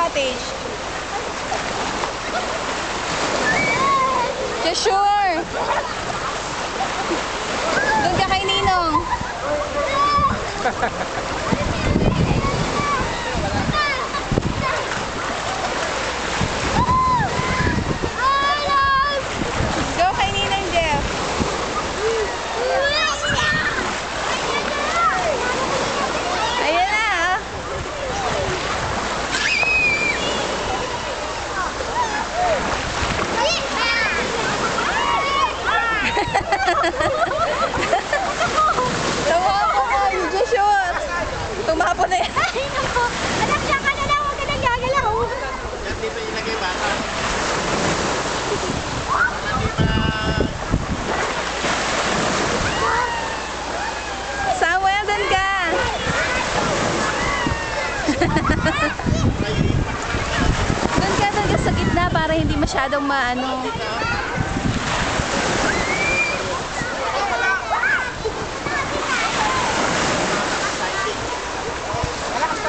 cottage. Joshua! Doon ka kay Ninong. Go kay Ninong, Jeff. Ayan na. Tawa ko mo, Joshua. Tumapo na yan. Anak siya ka na lang, huwag ka nang gagalaw. Yan dito ilagay bata. Samuel, doon ka. Doon ka sa gitna para hindi masyadong maano. Anak, sa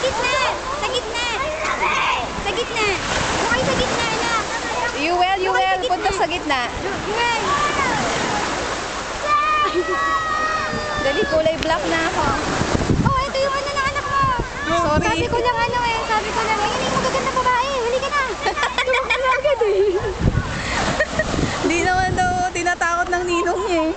gitna! Sa gitna! Sa gitna! Bukay sa gitna, anak! Yuel, punta sa gitna. Yuel! Dali, kulay black na ako. Oh, ito yung ano ng anak mo! Sorry. Sabi ko lang ayun yung magagandang babae, huli ka na! Tumakbo na agad eh! Hindi naman daw tinatakot ng ninong niya eh.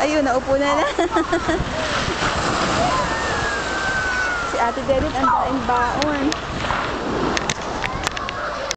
Ayun, naupo na. Si Ate Derit, ang daing baon.